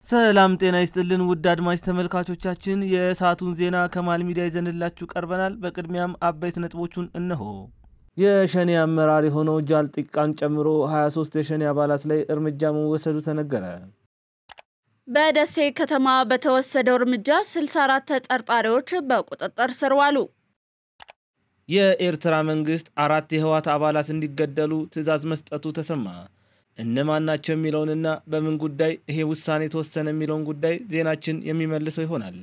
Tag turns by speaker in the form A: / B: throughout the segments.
A: ሰላም ጤና ይስጥልን ውድ አድማጭ ተመልካቾቻችን የሰዓቱን ዜና ከማል ሚዲያ ይዘንላችሁ ቀርበናል። በቅድሚያም አበይት ነጥቦቹን እነሆ። የሸኔ አመራር የሆነው ጃልጥቃን ጨምሮ 23 የሸኔ አባላት ላይ እርምጃ መወሰዱ ተነገረ።
B: በደሴ ከተማ በተወሰደው እርምጃ 64 ተጠርጣሪዎች በቁጥጥር ስር ዋሉ።
A: የኤርትራ መንግስት 4 የህወሓት አባላት እንዲገደሉ ትዕዛዝ መስጠቱ ተሰማ። እነማን ናቸው የሚለውንና በምን ጉዳይ ይሄ ውሳኔ ተወሰነ የሚለውን ጉዳይ ዜናችን የሚመልሰው ይሆናል።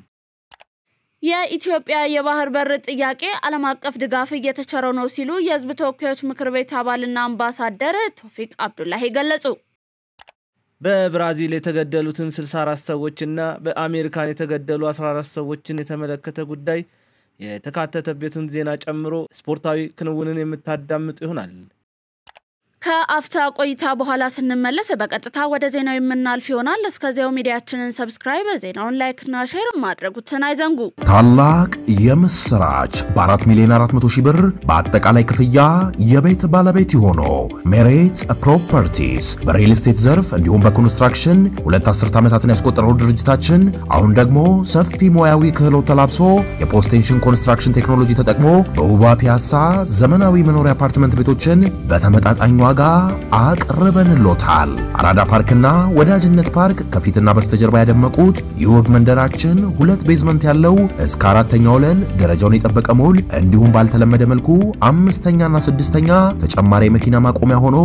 B: የኢትዮጵያ የባህር በር ጥያቄ ዓለም አቀፍ ድጋፍ እየተቸረው ነው ሲሉ የህዝብ ተወካዮች ምክር ቤት አባልና አምባሳደር ቶፊቅ አብዱላሂ ገለጹ።
A: በብራዚል የተገደሉትን 64 ሰዎችና በአሜሪካን የተገደሉ 14 ሰዎችን የተመለከተ ጉዳይ የተካተተበትን ዜና ጨምሮ ስፖርታዊ ክንውንን የምታዳምጡ ይሆናል።
B: ከአፍታ ቆይታ በኋላ ስንመለስ በቀጥታ ወደ ዜናው የምናልፍ ይሆናል። እስከዚያው ሚዲያችንን ሰብስክራይብ፣ ዜናውን ላይክ እና ሼር ማድረጉን አይዘንጉ።
C: ታላቅ የምስራች በ4 ሚሊዮን 400 ሺህ ብር በአጠቃላይ ክፍያ የቤት ባለቤት ይሆኑ ሜሪት ፕሮፐርቲስ በሪል ስቴት ዘርፍ እንዲሁም በኮንስትራክሽን 2 ዓመታትን ያስቆጠረው ድርጅታችን አሁን ደግሞ ሰፊ ሙያዊ ክህሎት ተላብሶ የፖስቴንሽን ኮንስትራክሽን ቴክኖሎጂ ተጠቅሞ በውባ ፒያሳ ዘመናዊ መኖሪያ አፓርትመንት ቤቶችን በተመጣጣኝ ዋጋ አቅርበንሎታል። አራዳ ፓርክና ወዳጅነት ፓርክ ከፊትና በስተጀርባ ያደመቁት የውብ መንደራችን 2 ቤዝመንት ያለው እስከ 4ኛ ወለል ደረጃውን የጠበቀ ሞል እንዲሁም ባልተለመደ መልኩ 5ኛና 6ኛ ተጨማሪ መኪና ማቆሚያ ሆኖ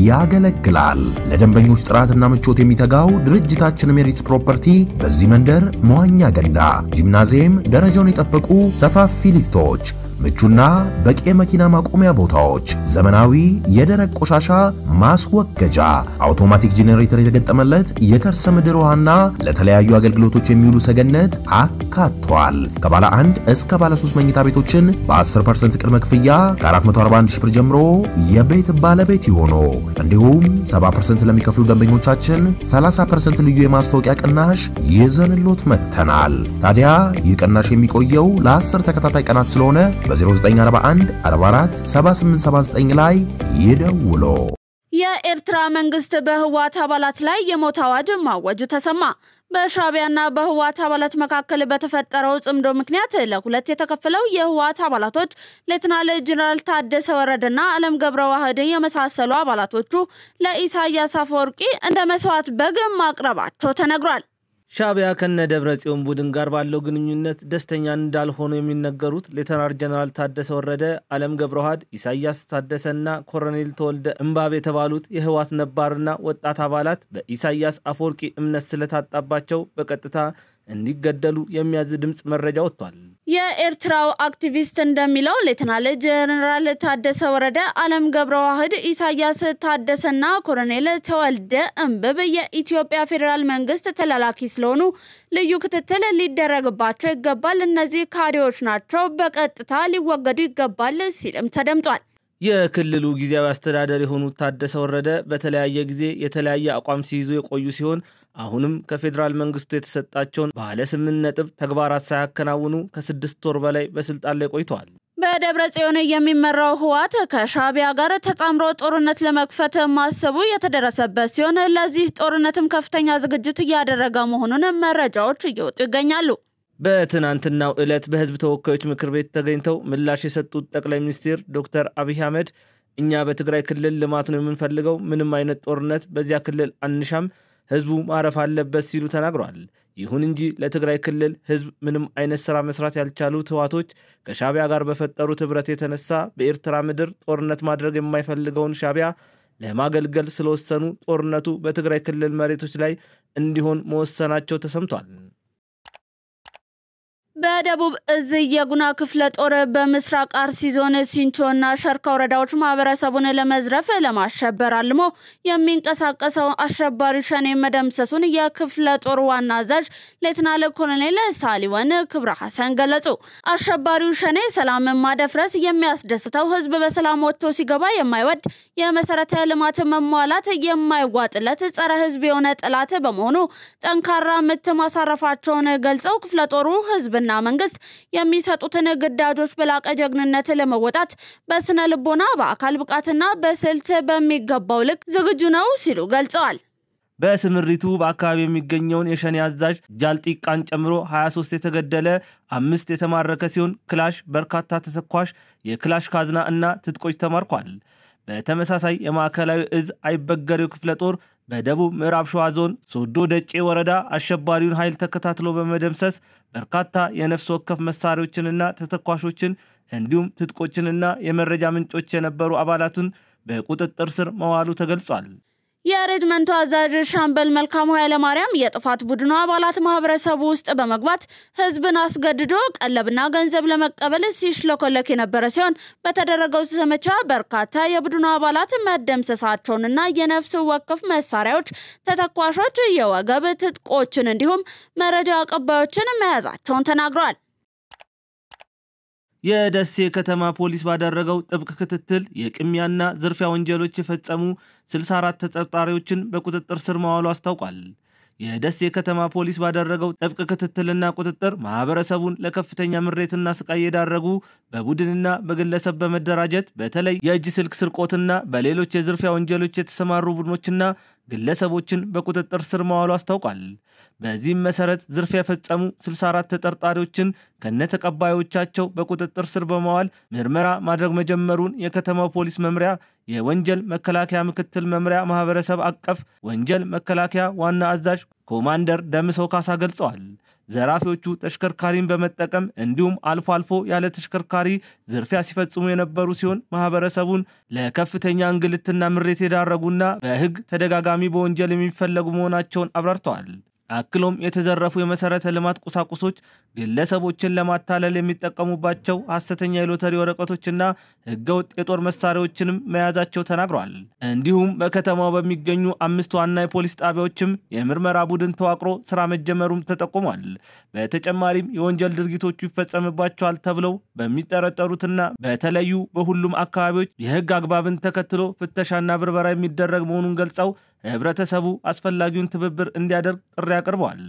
C: ያገለግላል። ለደንበኞች ጥራትና ምቾት የሚተጋው ድርጅታችን ሜሪት ፕሮፐርቲ በዚህ መንደር መዋኛ ገንዳ፣ ጂምናዚየም፣ ደረጃውን የጠበቁ ሰፋፊ ሊፍቶች፣ ምቹና በቂ መኪና ማቆሚያ ቦታዎች፣ ዘመናዊ የደረቅ ቆሻሻ ማስወገጃ፣ አውቶማቲክ ጄኔሬተር የተገጠመለት የከርሰ ምድር ውሃና ለተለያዩ አገልግሎቶች የሚውሉ ሰገነት አካቷል። ከባለ 1 እስከ ባለ 3 መኝታ ቤቶችን በ10% ቅድመ ክፍያ ከ441 ሺህ ብር ጀምሮ የቤት ባለቤት ይሆኑ። እንዲሁም 70% ለሚከፍሉ ደንበኞቻችን 30% ልዩ የማስታወቂያ ቅናሽ ይዘንሎት መተናል። ታዲያ ይህ ቅናሽ የሚቆየው ለ10 ተከታታይ ቀናት ስለሆነ በ0941 44 7879 ላይ ይደውሉ።
B: የኤርትራ መንግስት በህወሓት አባላት ላይ የሞት አዋጅ ማወጁ ተሰማ። በሻዕቢያና በህወሓት አባላት መካከል በተፈጠረው ጽምዶ ምክንያት ለሁለት የተከፈለው የህወሓት አባላቶች ሌተናል ጄኔራል ታደሰ ወረደና አለም ገብረዋህድ የመሳሰሉ አባላቶቹ ለኢሳያስ አፈወርቂ እንደ መስዋዕት በግ ማቅረባቸው ተነግሯል።
A: ሻዕቢያ ከነ ደብረጽዮን ቡድን ጋር ባለው ግንኙነት ደስተኛ እንዳልሆኑ የሚነገሩት ሌተናል ጄኔራል ታደሰ ወረደ፣ አለም ገብረዋህድ፣ ኢሳያስ ታደሰና ኮሎኔል ተወልደ እምባብ የተባሉት የህወሓት ነባርና ወጣት አባላት በኢሳያስ አፈወርቂ እምነት ስለታጣባቸው በቀጥታ እንዲገደሉ የሚያዝ ድምጽ መረጃ ወጥቷል።
B: የኤርትራው አክቲቪስት እንደሚለው ሌተናል ጄኔራል ታደሰ ወረደ፣ አለም ገብረዋህድ፣ ኢሳያስ ታደሰና ኮሎኔል ተወልደ እምባብ የኢትዮጵያ ፌደራል መንግስት ተላላኪ ስለሆኑ ልዩ ክትትል ሊደረግባቸው ይገባል፣ እነዚህ ካድሬዎች ናቸው፣ በቀጥታ ሊወገዱ ይገባል ሲልም ተደምጧል።
A: የክልሉ ጊዜያዊ አስተዳደር የሆኑት ታደሰ ወረደ በተለያየ ጊዜ የተለያየ አቋም ሲይዙ የቆዩ ሲሆን አሁንም ከፌደራል መንግስቱ የተሰጣቸውን ባለ 8 ነጥብ ተግባራት ሳያከናውኑ ከ6 ወር በላይ በስልጣን ላይ ቆይተዋል።
B: በደብረጽዮን የሚመራው ህወሓት ከሻዕቢያ ጋር ተጣምሮ ጦርነት ለመክፈት ማሰቡ የተደረሰበት ሲሆን ለዚህ ጦርነትም ከፍተኛ ዝግጅት እያደረገ መሆኑን መረጃዎች እየወጡ ይገኛሉ።
A: በትናንትናው ዕለት በህዝብ ተወካዮች ምክር ቤት ተገኝተው ምላሽ የሰጡት ጠቅላይ ሚኒስትር ዶክተር አብይ አህመድ እኛ በትግራይ ክልል ልማት ነው የምንፈልገው፣ ምንም አይነት ጦርነት በዚያ ክልል አንሻም፣ ህዝቡ ማረፍ አለበት ሲሉ ተናግረዋል። ይሁን እንጂ ለትግራይ ክልል ህዝብ ምንም አይነት ስራ መስራት ያልቻሉት ህወሓቶች ከሻዕቢያ ጋር በፈጠሩት ህብረት የተነሳ በኤርትራ ምድር ጦርነት ማድረግ የማይፈልገውን ሻዕቢያ ለማገልገል ስለወሰኑ ጦርነቱ በትግራይ ክልል መሬቶች ላይ እንዲሆን መወሰናቸው ተሰምቷል።
B: በደቡብ እዝ የጉና ክፍለ ጦር በምስራቅ አርሲ ዞን ሲንቾና ሸርካ ወረዳዎች ማህበረሰቡን ለመዝረፍ ለማሸበር አልሞ የሚንቀሳቀሰው አሸባሪ ሸኔ መደምሰሱን የክፍለ ጦር ዋና አዛዥ ሌተናል ኮሎኔል ሳሊወን ክብረ ሐሰን ገለጹ። አሸባሪው ሸኔ ሰላም ማደፍረስ የሚያስደስተው ህዝብ በሰላም ወጥቶ ሲገባ የማይወድ የመሰረተ ልማት መሟላት የማይዋጥለት ጸረ ህዝብ የሆነ ጠላት በመሆኑ ጠንካራ ምት ማሳረፋቸውን ገልጸው ክፍለ ጦሩ ህዝብና መንግስት የሚሰጡትን ግዳጆች በላቀ ጀግንነት ለመወጣት በስነ ልቦና በአካል ብቃትና በስልት በሚገባው ልክ ዝግጁ ነው ሲሉ ገልጸዋል።
A: በስምሪቱ በአካባቢ የሚገኘውን የሸኔ አዛዥ ጃልጢቃን ጨምሮ 23 የተገደለ 5 የተማረከ ሲሆን ክላሽ፣ በርካታ ተተኳሽ፣ የክላሽ ካዝና እና ትጥቆች ተማርኳል። በተመሳሳይ የማዕከላዊ እዝ አይበገሬው ክፍለ ጦር በደቡብ ምዕራብ ሸዋ ዞን ሶዶ ደጬ ወረዳ አሸባሪውን ኃይል ተከታትሎ በመደምሰስ በርካታ የነፍስ ወከፍ መሳሪያዎችንና ተተኳሾችን እንዲሁም ትጥቆችንና የመረጃ ምንጮች የነበሩ አባላቱን በቁጥጥር ስር መዋሉ ተገልጿል።
B: የሬጅመንቱ አዛዥ ሻምበል መልካሙ ኃይለማርያም የጥፋት ቡድኑ አባላት ማህበረሰቡ ውስጥ በመግባት ህዝብን አስገድዶ ቀለብና ገንዘብ ለመቀበል ሲሽለኮለክ የነበረ ሲሆን በተደረገው ዘመቻ በርካታ የቡድኑ አባላት መደምሰሳቸውንና የነፍስ ወከፍ መሳሪያዎች፣ ተተኳሾች፣ የወገብ ትጥቆችን እንዲሁም መረጃ አቀባዮችን መያዛቸውን ተናግረዋል።
A: የደሴ ከተማ ፖሊስ ባደረገው ጥብቅ ክትትል የቅሚያና ዝርፊያ ወንጀሎች የፈጸሙ 64 ተጠርጣሪዎችን በቁጥጥር ስር ማዋሉ አስታውቋል። የደሴ ከተማ ፖሊስ ባደረገው ጥብቅ ክትትልና ቁጥጥር ማህበረሰቡን ለከፍተኛ ምሬትና ስቃይ የዳረጉ በቡድንና በግለሰብ በመደራጀት በተለይ የእጅ ስልክ ስርቆትና በሌሎች የዝርፊያ ወንጀሎች የተሰማሩ ቡድኖችና ግለሰቦችን በቁጥጥር ስር ማዋሉ አስታውቋል። በዚህም መሰረት ዝርፊያ የፈጸሙ 64 ተጠርጣሪዎችን ከነተቀባዮቻቸው በቁጥጥር ስር በመዋል ምርመራ ማድረግ መጀመሩን የከተማው ፖሊስ መምሪያ የወንጀል መከላከያ ምክትል መምሪያ ማህበረሰብ አቀፍ ወንጀል መከላከያ ዋና አዛዥ ኮማንደር ደምሰው ካሳ ገልጸዋል። ዘራፊዎቹ ተሽከርካሪን በመጠቀም እንዲሁም አልፎ አልፎ ያለ ተሽከርካሪ ዝርፊያ ሲፈጽሙ የነበሩ ሲሆን ማህበረሰቡን ለከፍተኛ እንግልትና ምሬት የዳረጉና በህግ ተደጋጋሚ በወንጀል የሚፈለጉ መሆናቸውን አብራርተዋል። አክሎም የተዘረፉ የመሰረተ ልማት ቁሳቁሶች ግለሰቦችን ለማታለል የሚጠቀሙባቸው ሐሰተኛ የሎተሪ ወረቀቶችና ህገወጥ የጦር መሳሪያዎችንም መያዛቸው ተናግረዋል። እንዲሁም በከተማው በሚገኙ 5 ዋና የፖሊስ ጣቢያዎችም የምርመራ ቡድን ተዋቅሮ ስራ መጀመሩም ተጠቁሟል። በተጨማሪም የወንጀል ድርጊቶቹ ይፈጸምባቸዋል ተብለው በሚጠረጠሩትና በተለዩ በሁሉም አካባቢዎች የህግ አግባብን ተከትሎ ፍተሻና ብርበራ የሚደረግ መሆኑን ገልጸው ህብረተሰቡ አስፈላጊውን ትብብር እንዲያደርግ ጥሪ አቅርበዋል።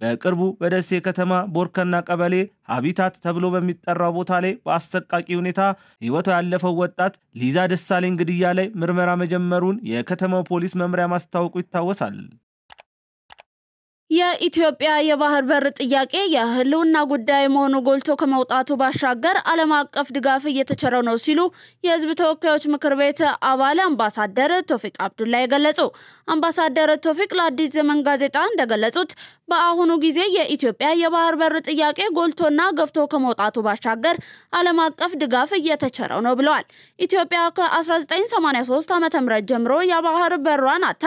A: በቅርቡ በደሴ ከተማ ቦርከና ቀበሌ ሀቢታት ተብሎ በሚጠራው ቦታ ላይ በአሰቃቂ ሁኔታ ህይወቱ ያለፈው ወጣት ሊዛ ደሳለኝ ግድያ ላይ ምርመራ መጀመሩን የከተማው ፖሊስ መምሪያ ማስታወቁ ይታወሳል።
B: የኢትዮጵያ የባህር በር ጥያቄ የህልውና ጉዳይ መሆኑ ጎልቶ ከመውጣቱ ባሻገር ዓለም አቀፍ ድጋፍ እየተቸረው ነው ሲሉ የህዝብ ተወካዮች ምክር ቤት አባል አምባሳደር ቶፊቅ አብዱላይ ገለጹ። አምባሳደር ቶፊቅ ለአዲስ ዘመን ጋዜጣ እንደገለጹት በአሁኑ ጊዜ የኢትዮጵያ የባህር በር ጥያቄ ጎልቶና ገፍቶ ከመውጣቱ ባሻገር ዓለም አቀፍ ድጋፍ እየተቸረው ነው ብለዋል። ኢትዮጵያ ከ1983 ዓ.ም ጀምሮ የባህር በሯን አታ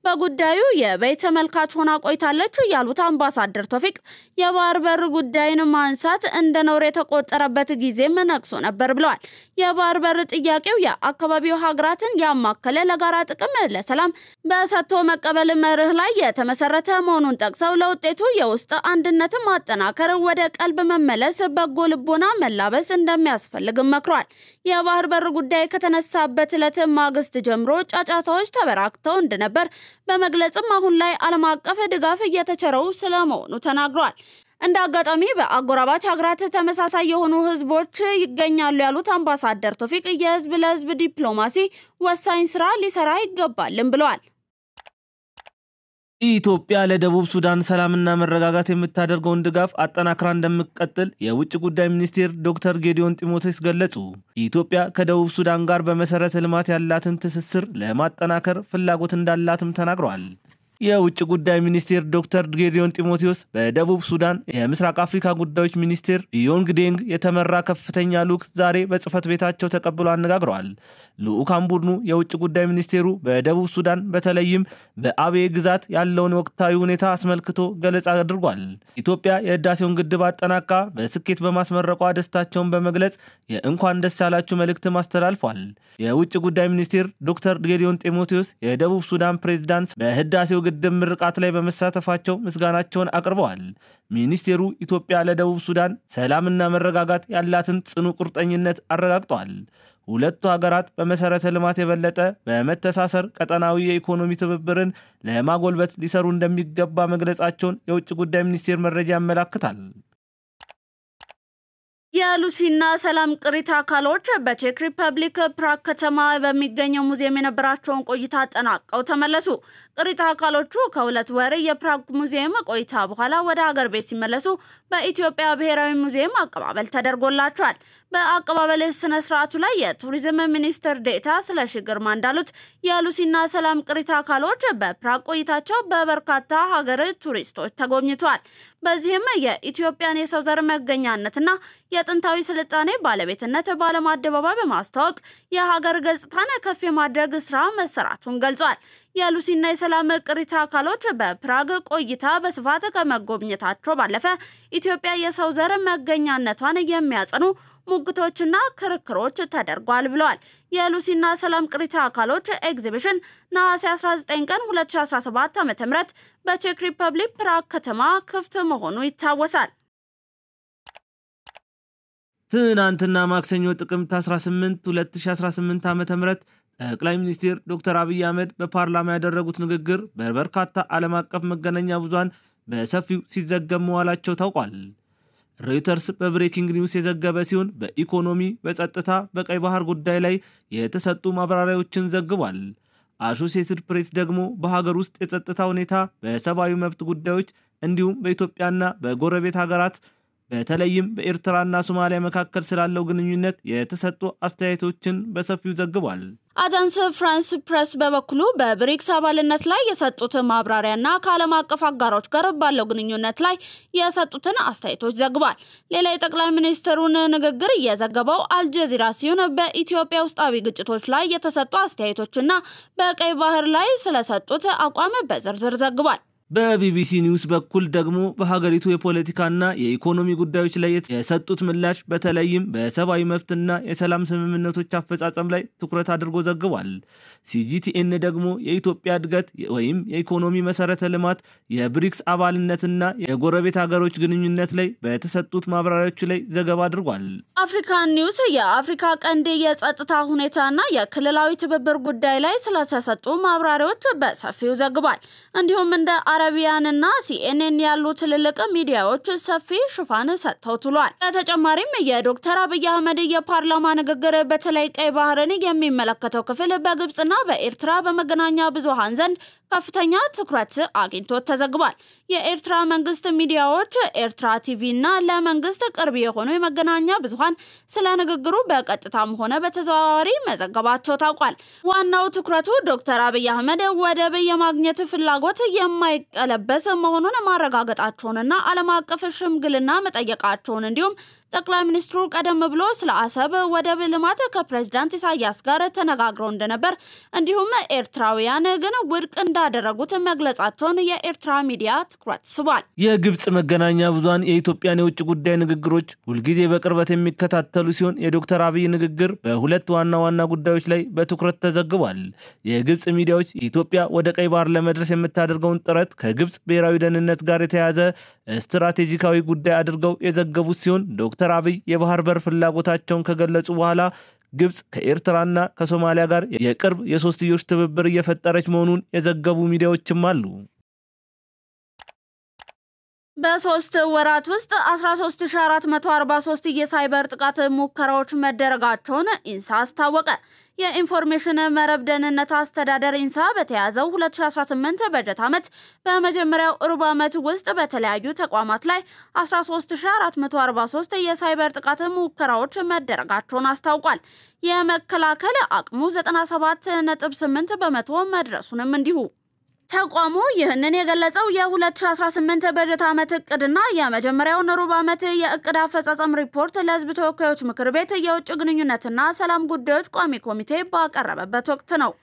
B: በጉዳዩ የበይ ተመልካች ሆና ቆይታለች ያሉት አምባሳደር ቶፊቅ የባህር በር ጉዳይን ማንሳት እንደ ነውር የተቆጠረበት ጊዜም ነቅሶ ነበር ብለዋል። የባህር በር ጥያቄው የአካባቢው ሀገራትን ያማከለ ለጋራ ጥቅም ለሰላም በሰጥቶ መቀበል መርህ ላይ የተመሰረተ መሆኑን ጠቅሰው ለውጤቱ የውስጥ አንድነትን ማጠናከር፣ ወደ ቀልብ መመለስ፣ በጎ ልቦና መላበስ እንደሚያስፈልግ መክሯል። የባህር በር ጉዳይ ከተነሳበት ዕለት ማግስት ጀምሮ ጫጫታዎች ተበራክተው እንደነበር በመግለጽም አሁን ላይ ዓለም አቀፍ ድጋፍ እየተቸረው ስለመሆኑ ተናግሯል። እንደ አጋጣሚ በአጎራባች ሀገራት ተመሳሳይ የሆኑ ህዝቦች ይገኛሉ ያሉት አምባሳደር ቶፊቅ የህዝብ ለህዝብ ዲፕሎማሲ ወሳኝ ስራ ሊሰራ ይገባልም ብለዋል።
A: ኢትዮጵያ ለደቡብ ሱዳን ሰላምና መረጋጋት የምታደርገውን ድጋፍ አጠናክራ እንደምትቀጥል የውጭ ጉዳይ ሚኒስቴር ዶክተር ጌዲዮን ጢሞቴዎስ ገለጹ። ኢትዮጵያ ከደቡብ ሱዳን ጋር በመሰረተ ልማት ያላትን ትስስር ለማጠናከር ፍላጎት እንዳላትም ተናግረዋል። የውጭ ጉዳይ ሚኒስቴር ዶክተር ጌዲዮን ጢሞቴዎስ በደቡብ ሱዳን የምስራቅ አፍሪካ ጉዳዮች ሚኒስቴር ዮንግ ዴንግ የተመራ ከፍተኛ ልዑክ ዛሬ በጽህፈት ቤታቸው ተቀብሎ አነጋግረዋል። ልዑካን ቡድኑ የውጭ ጉዳይ ሚኒስቴሩ በደቡብ ሱዳን በተለይም በአቤ ግዛት ያለውን ወቅታዊ ሁኔታ አስመልክቶ ገለጻ አድርጓል። ኢትዮጵያ የህዳሴውን ግድብ አጠናቃ በስኬት በማስመረቋ ደስታቸውን በመግለጽ የእንኳን ደስ ያላችሁ መልእክትም አስተላልፏል። የውጭ ጉዳይ ሚኒስቴር ዶክተር ጌዲዮን ጢሞቴዎስ የደቡብ ሱዳን ፕሬዝዳንት በህዳሴው ግድብ ምርቃት ላይ በመሳተፋቸው ምስጋናቸውን አቅርበዋል። ሚኒስቴሩ ኢትዮጵያ ለደቡብ ሱዳን ሰላምና መረጋጋት ያላትን ጽኑ ቁርጠኝነት አረጋግጧል። ሁለቱ ሀገራት በመሰረተ ልማት የበለጠ በመተሳሰር ቀጠናዊ የኢኮኖሚ ትብብርን ለማጎልበት ሊሰሩ እንደሚገባ መግለጻቸውን የውጭ ጉዳይ ሚኒስቴር መረጃ ያመለክታል።
B: የሉሲና ሰላም ቅሪተ አካሎች በቼክ ሪፐብሊክ ፕራግ ከተማ በሚገኘው ሙዚየም የነበራቸውን ቆይታ አጠናቀው ተመለሱ። ቅሪተ አካሎቹ ከ2 ወር የፕራግ ሙዚየም ቆይታ በኋላ ወደ ሀገር ቤት ሲመለሱ በኢትዮጵያ ብሔራዊ ሙዚየም አቀባበል ተደርጎላቸዋል። በአቀባበል ስነ ስርዓቱ ላይ የቱሪዝም ሚኒስትር ዴኤታ ስለሺ ግርማ እንዳሉት የሉሲና ሰላም ቅሪተ አካሎች በፕራግ ቆይታቸው በበርካታ ሀገር ቱሪስቶች ተጎብኝተዋል። በዚህም የኢትዮጵያን የሰው ዘር መገኛነትና የጥንታዊ ስልጣኔ ባለቤትነት በዓለም አደባባይ በማስተዋወቅ የሀገር ገጽታን ከፍ የማድረግ ስራ መሰራቱን ገልጿል። የሉሲና የሰላም ቅሪተ አካሎች በፕራግ ቆይታ በስፋት ከመጎብኘታቸው ባለፈ ኢትዮጵያ የሰው ዘር መገኛነቷን የሚያጸኑ ሙግቶችና ክርክሮች ተደርጓል ብለዋል። የሉሲና ሰላም ቅሪተ አካሎች ኤግዚቢሽን ነሐሴ 19 ቀን 2017 ዓ.ም በቼክ ሪፐብሊክ ፕራግ ከተማ ክፍት መሆኑ ይታወሳል።
A: ትናንትና ማክሰኞ ጥቅምት 18 2018 ዓ.ም ጠቅላይ ሚኒስትር ዶክተር አብይ አህመድ በፓርላማ ያደረጉት ንግግር በበርካታ ዓለም አቀፍ መገናኛ ብዙሃን በሰፊው ሲዘገብ መዋላቸው ታውቋል። ሮይተርስ በብሬኪንግ ኒውስ የዘገበ ሲሆን በኢኮኖሚ፣ በጸጥታ፣ በቀይ ባህር ጉዳይ ላይ የተሰጡ ማብራሪያዎችን ዘግቧል። አሶሲኤትድ ፕሬስ ደግሞ በሀገር ውስጥ የጸጥታ ሁኔታ፣ በሰብአዊ መብት ጉዳዮች እንዲሁም በኢትዮጵያና በጎረቤት ሀገራት በተለይም በኤርትራና ሶማሊያ መካከል ስላለው ግንኙነት የተሰጡ አስተያየቶችን በሰፊው ዘግቧል።
B: አጃንስ ፍራንስ ፕሬስ በበኩሉ በብሪክስ አባልነት ላይ የሰጡት ማብራሪያና ከዓለም አቀፍ አጋሮች ጋር ባለው ግንኙነት ላይ የሰጡትን አስተያየቶች ዘግቧል። ሌላ የጠቅላይ ሚኒስትሩን ንግግር እየዘገበው አልጀዚራ ሲሆን በኢትዮጵያ ውስጣዊ ግጭቶች ላይ የተሰጡ አስተያየቶችና በቀይ ባህር ላይ ስለሰጡት አቋም በዝርዝር ዘግቧል።
A: በቢቢሲ ኒውስ በኩል ደግሞ በሀገሪቱ የፖለቲካና የኢኮኖሚ ጉዳዮች ላይ የሰጡት ምላሽ በተለይም በሰብአዊ መብትና የሰላም ስምምነቶች አፈጻጸም ላይ ትኩረት አድርጎ ዘግቧል። ሲጂቲኤን ደግሞ የኢትዮጵያ እድገት ወይም የኢኮኖሚ መሰረተ ልማት፣ የብሪክስ አባልነትና የጎረቤት ሀገሮች ግንኙነት ላይ በተሰጡት ማብራሪያዎች ላይ ዘገባ አድርጓል።
B: አፍሪካን ኒውስ የአፍሪካ ቀንድ የጸጥታ ሁኔታና የክልላዊ ትብብር ጉዳይ ላይ ስለተሰጡ ማብራሪያዎች በሰፊው ዘግቧል። እንዲሁም እንደ አረቢያንና ሲኤንኤን ያሉ ትልልቅ ሚዲያዎች ሰፊ ሽፋን ሰጥተው ትሏል። በተጨማሪም የዶክተር አብይ አህመድ የፓርላማ ንግግር በተለይ ቀይ ባህርን የሚመለከተው ክፍል በግብጽና በኤርትራ በመገናኛ ብዙሃን ዘንድ ከፍተኛ ትኩረት አግኝቶ ተዘግቧል። የኤርትራ መንግስት ሚዲያዎች ኤርትራ ቲቪና ለመንግስት ቅርብ የሆኑ የመገናኛ ብዙሃን ስለ ንግግሩ በቀጥታም ሆነ በተዘዋዋሪ መዘገባቸው ታውቋል። ዋናው ትኩረቱ ዶክተር አብይ አህመድ ወደብ የማግኘት ፍላጎት የማይቀለበስ መሆኑን ማረጋገጣቸውንና ዓለም አቀፍ ሽምግልና መጠየቃቸውን እንዲሁም ጠቅላይ ሚኒስትሩ ቀደም ብሎ ስለ አሰብ ወደብ ልማት ከፕሬዝዳንት ኢሳያስ ጋር ተነጋግረው እንደነበር እንዲሁም ኤርትራውያን ግን ውድቅ እንዳደረጉት መግለጻቸውን የኤርትራ ሚዲያ ትኩረት ስቧል።
A: የግብጽ መገናኛ ብዙሃን የኢትዮጵያን የውጭ ጉዳይ ንግግሮች ሁልጊዜ በቅርበት የሚከታተሉ ሲሆን የዶክተር አብይ ንግግር በሁለት ዋና ዋና ጉዳዮች ላይ በትኩረት ተዘግቧል። የግብጽ ሚዲያዎች ኢትዮጵያ ወደ ቀይ ባህር ለመድረስ የምታደርገውን ጥረት ከግብጽ ብሔራዊ ደህንነት ጋር የተያያዘ ስትራቴጂካዊ ጉዳይ አድርገው የዘገቡት ሲሆን ዶክተር አብይ የባህር በር ፍላጎታቸውን ከገለጹ በኋላ ግብጽ ከኤርትራና ከሶማሊያ ጋር የቅርብ የሶስትዮሽ ትብብር እየፈጠረች መሆኑን የዘገቡ ሚዲያዎችም አሉ።
B: በ3 ወራት ውስጥ 13443 የሳይበር ጥቃት ሙከራዎች መደረጋቸውን ኢንሳ አስታወቀ። የኢንፎርሜሽን መረብ ደህንነት አስተዳደር ኢንሳ በተያዘው 2018 በጀት ዓመት በመጀመሪያው ሩብ ዓመት ውስጥ በተለያዩ ተቋማት ላይ 13443 የሳይበር ጥቃት ሙከራዎች መደረጋቸውን አስታውቋል። የመከላከል አቅሙ 97.8 በመቶ መድረሱንም እንዲሁ ተቋሙ ይህንን የገለጸው የ2018 በጀት ዓመት እቅድና የመጀመሪያውን ሩብ ዓመት የእቅድ አፈጻጸም ሪፖርት ለሕዝብ ተወካዮች ምክር ቤት የውጭ ግንኙነትና ሰላም ጉዳዮች ቋሚ ኮሚቴ ባቀረበበት ወቅት ነው።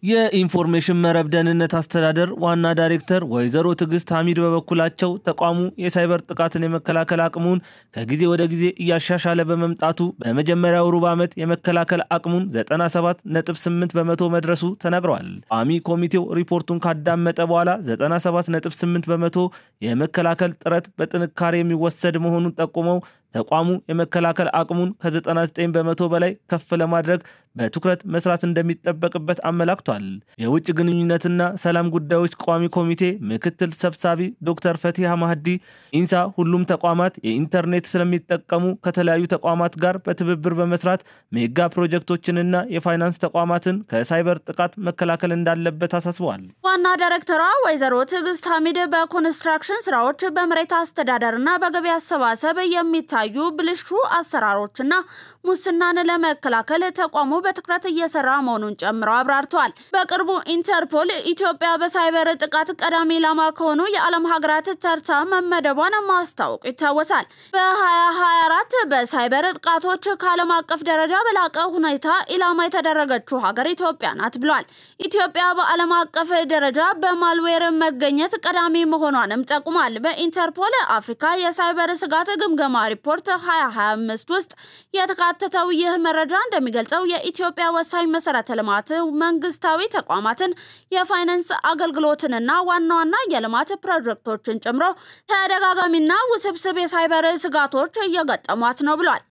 A: የኢንፎርሜሽን መረብ ደህንነት አስተዳደር ዋና ዳይሬክተር ወይዘሮ ትዕግስት ሐሚድ በበኩላቸው ተቋሙ የሳይበር ጥቃትን የመከላከል አቅሙን ከጊዜ ወደ ጊዜ እያሻሻለ በመምጣቱ በመጀመሪያው ሩብ ዓመት የመከላከል አቅሙን 97.8 በመቶ መድረሱ ተናግረዋል። ቋሚ ኮሚቴው ሪፖርቱን ካዳመጠ በኋላ 97.8 በመቶ የመከላከል ጥረት በጥንካሬ የሚወሰድ መሆኑን ጠቁመው ተቋሙ የመከላከል አቅሙን ከ99 በመቶ በላይ ከፍ ለማድረግ በትኩረት መስራት እንደሚጠበቅበት አመላክቷል። የውጭ ግንኙነትና ሰላም ጉዳዮች ቋሚ ኮሚቴ ምክትል ሰብሳቢ ዶክተር ፈቲሃ ማህዲ ኢንሳ ሁሉም ተቋማት የኢንተርኔት ስለሚጠቀሙ ከተለያዩ ተቋማት ጋር በትብብር በመስራት ሜጋ ፕሮጀክቶችንና የፋይናንስ ተቋማትን ከሳይበር ጥቃት መከላከል እንዳለበት አሳስበዋል።
B: ዋና ዳይሬክተሯ ወይዘሮ ትዕግስት ሐሚድ በኮንስትራክሽን ስራዎች በመሬት አስተዳደርና በገቢ አሰባሰብ የሚታዩ ብልሹ አሰራሮችና ሙስናን ለመከላከል ተቋሙ በትኩረት እየሰራ መሆኑን ጨምረው አብራርተዋል። በቅርቡ ኢንተርፖል ኢትዮጵያ በሳይበር ጥቃት ቀዳሚ ኢላማ ከሆኑ የዓለም ሀገራት ተርታ መመደቧን ማስታወቁ ይታወሳል። በ2024 በሳይበር ጥቃቶች ከዓለም አቀፍ ደረጃ በላቀ ሁኔታ ኢላማ የተደረገችው ሀገር ኢትዮጵያ ናት ብሏል። ኢትዮጵያ በዓለም አቀፍ ደረጃ በማልዌር መገኘት ቀዳሚ መሆኗንም ጠቁሟል። በኢንተርፖል አፍሪካ የሳይበር ስጋት ግምገማ ሪፖርት 2025 ውስጥ የተካተተው ይህ መረጃ እንደሚገልጸው የኢትዮጵያ ወሳኝ መሰረተ ልማት፣ መንግስታዊ ተቋማትን፣ የፋይናንስ አገልግሎትንና ዋና ዋና የልማት ፕሮጀክቶችን ጨምሮ ተደጋጋሚና ውስብስብ የሳይበር ስጋቶች እየገጠሟት ነው ብሏል።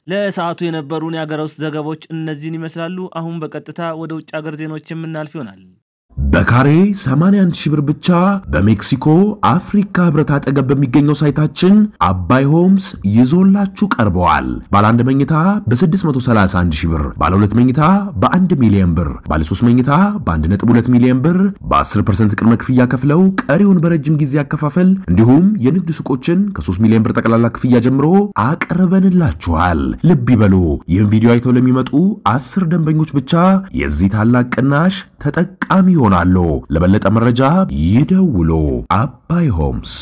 A: ለሰዓቱ የነበሩን የሀገር ውስጥ ዘገቦች እነዚህን ይመስላሉ። አሁን በቀጥታ ወደ ውጭ ሀገር ዜናዎች የምናልፍ ይሆናል።
C: በካሬ 81 ሺህ ብር ብቻ በሜክሲኮ አፍሪካ ህብረት አጠገብ በሚገኘው ሳይታችን አባይ ሆምስ ይዞላችሁ ቀርበዋል። ባለ 1 መኝታ በ631 ሺህ ብር፣ ባለ 2 መኝታ በ1 ሚሊዮን ብር፣ ባለ 3 መኝታ በ1.2 ሚሊዮን ብር በ10% ቅድመ ክፍያ ከፍለው ቀሪውን በረጅም ጊዜ አከፋፈል እንዲሁም የንግድ ሱቆችን ከ3 ሚሊዮን ብር ጠቅላላ ክፍያ ጀምሮ አቀርበንላችኋል። ልብ ይበሉ፣ ይህን ቪዲዮ አይተው ለሚመጡ 10 ደንበኞች ብቻ የዚህ ታላቅ ቅናሽ ተጠቃሚ ይሆናሉ። ለበለጠ መረጃ ይደውሉ። አባይ ሆምስ።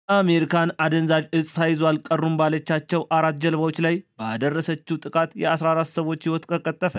A: አሜሪካን አደንዛዥ እጽ ሳይዙ አልቀሩም ባለቻቸው 4 ጀልባዎች ላይ ባደረሰችው ጥቃት የ14 ሰዎች ህይወት ተቀጠፈ።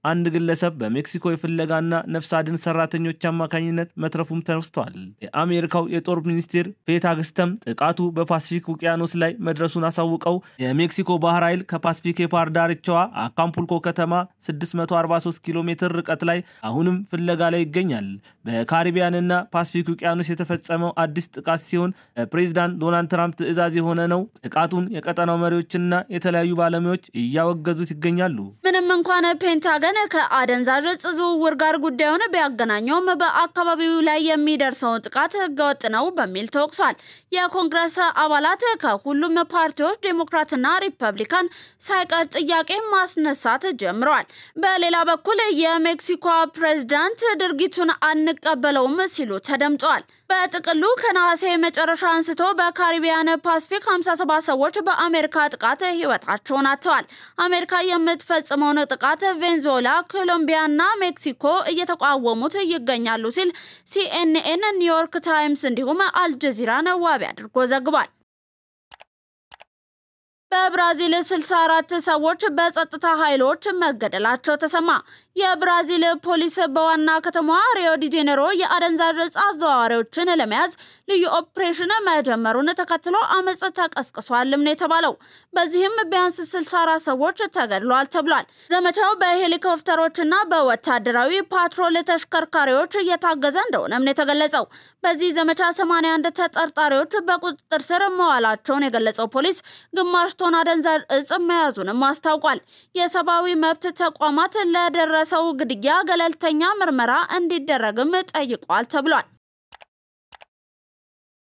A: አንድ ግለሰብ በሜክሲኮ የፍለጋና ነፍስ አድን ሰራተኞች አማካኝነት መትረፉም ተነስቷል። የአሜሪካው የጦር ሚኒስቴር ፔት አግስተም ጥቃቱ በፓሲፊክ ውቅያኖስ ላይ መድረሱን አሳውቀው የሜክሲኮ ባህር ኃይል ከፓሲፊክ የባህር ዳርቻዋ አካምፑልኮ ከተማ 643 ኪሎ ሜትር ርቀት ላይ አሁንም ፍለጋ ላይ ይገኛል። በካሪቢያንና ፓሲፊክ ውቅያኖስ የተፈጸመው አዲስ ጥቃት ሲሆን በፕሬዝዳንት ዶናልድ ትራምፕ ትዕዛዝ የሆነ ነው። ጥቃቱን የቀጠናው መሪዎችና የተለያዩ ባለሙያዎች እያወገዙት ይገኛሉ።
B: ምንም እንኳን ፔንታገን ከአደንዛዥ እጽ ዝውውር ጋር ጉዳዩን ቢያገናኘውም በአካባቢው ላይ የሚደርሰውን ጥቃት ህገወጥ ነው በሚል ተወቅሷል። የኮንግረስ አባላት ከሁሉም ፓርቲዎች ዴሞክራትና ሪፐብሊካን ሳይቀር ጥያቄ ማስነሳት ጀምረዋል። በሌላ በኩል የሜክሲኮ ፕሬዝዳንት ድርጊቱን አንቀበለውም ሲሉ ተደምጠዋል። በጥቅሉ ከነሐሴ መጨረሻ አንስቶ በካሪቢያን ፓሲፊክ 57 ሰዎች በአሜሪካ ጥቃት ህይወታቸውን አጥተዋል። አሜሪካ የምትፈጽመውን ጥቃት ቬንዙዌላ፣ ኮሎምቢያና ሜክሲኮ እየተቃወሙት ይገኛሉ ሲል ሲኤንኤን፣ ኒውዮርክ ታይምስ እንዲሁም አልጀዚራን ዋቢ አድርጎ ዘግቧል። በብራዚል 64 ሰዎች በጸጥታ ኃይሎች መገደላቸው ተሰማ። የብራዚል ፖሊስ በዋና ከተማዋ ሪዮ ዲ ጄኔሮ የአደንዛዥ እጽ አዘዋዋሪዎችን ለመያዝ ልዩ ኦፕሬሽን መጀመሩን ተከትሎ አመጽ ተቀስቅሷልም ነው የተባለው። በዚህም ቢያንስ 64 ሰዎች ተገድለዋል ተብሏል። ዘመቻው በሄሊኮፕተሮችና በወታደራዊ ፓትሮል ተሽከርካሪዎች እየታገዘ እንደሆነም ነው የተገለጸው። በዚህ ዘመቻ 81 ተጠርጣሪዎች በቁጥጥር ስር መዋላቸውን የገለጸው ፖሊስ ግማሽ ቶን አደንዛዥ እጽ መያዙንም አስታውቋል። የሰብአዊ መብት ተቋማት ለደረሰው ግድያ ገለልተኛ ምርመራ እንዲደረግም ጠይቋል ተብሏል።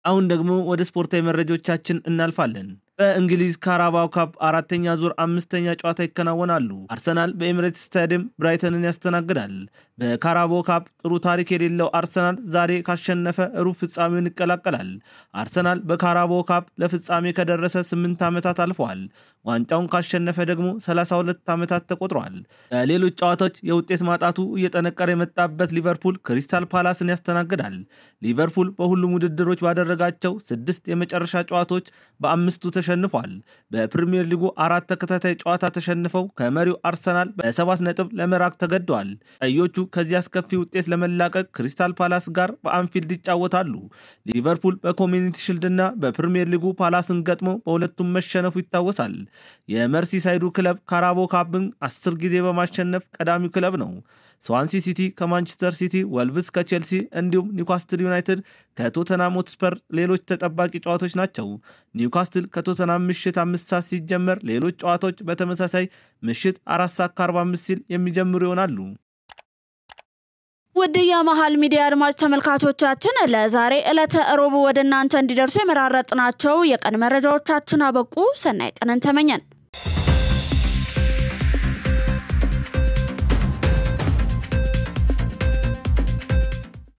A: አሁን ደግሞ ወደ ስፖርታዊ መረጃዎቻችን እናልፋለን። በእንግሊዝ ካራባው ካፕ 4ኛ ዙር 5ኛ ጨዋታ ይከናወናሉ። አርሰናል በኤሚሬትስ ስታዲየም ብራይተንን ያስተናግዳል። በካራባው ካፕ ጥሩ ታሪክ የሌለው አርሰናል ዛሬ ካሸነፈ ሩብ ፍጻሜውን ይቀላቀላል። አርሰናል በካራባው ካፕ ለፍጻሜ ከደረሰ 8 ዓመታት አልፈዋል። ዋንጫውን ካሸነፈ ደግሞ 32 ዓመታት ተቆጥረዋል። በሌሎች ጨዋታዎች የውጤት ማጣቱ እየጠነከረ የመጣበት ሊቨርፑል ክሪስታል ፓላስን ያስተናግዳል። ሊቨርፑል በሁሉም ውድድሮች ባደረጋቸው 6 የመጨረሻ ጨዋታዎች በአምስቱ ተሸንፏል። በፕሪሚየር ሊጉ 4 ተከታታይ ጨዋታ ተሸንፈው ከመሪው አርሰናል በ7 ነጥብ ለመራቅ ተገደዋል። ቀዮቹ ከዚህ አስከፊ ውጤት ለመላቀቅ ክሪስታል ፓላስ ጋር በአንፊልድ ይጫወታሉ። ሊቨርፑል በኮሚኒቲ ሺልድና በፕሪሚየር ሊጉ ፓላስን ገጥሞ በሁለቱም መሸነፉ ይታወሳል። የመርሲሳይዱ ክለብ ካራባው ካፕን 10 ጊዜ በማሸነፍ ቀዳሚው ክለብ ነው። ስዋንሲ ሲቲ ከማንቸስተር ሲቲ፣ ወልቭስ ከቼልሲ እንዲሁም ኒውካስትል ዩናይትድ ከቶተናም ሆትስፐር ሌሎች ተጠባቂ ጨዋታዎች ናቸው። ኒውካስትል ከቶተናም ምሽት 5 ሰዓት ሲጀመር ሌሎች ጨዋታዎች በተመሳሳይ ምሽት 4:45 ሲል የሚጀምሩ ይሆናሉ።
B: ውድ የመሃል ሚዲያ አድማጭ ተመልካቾቻችን ለዛሬ ዕለተ ሮብ ወደ እናንተ እንዲደርሱ የመራረጥናቸው የቀን መረጃዎቻችን አበቁ። ሰናይ ቀንን ተመኘን።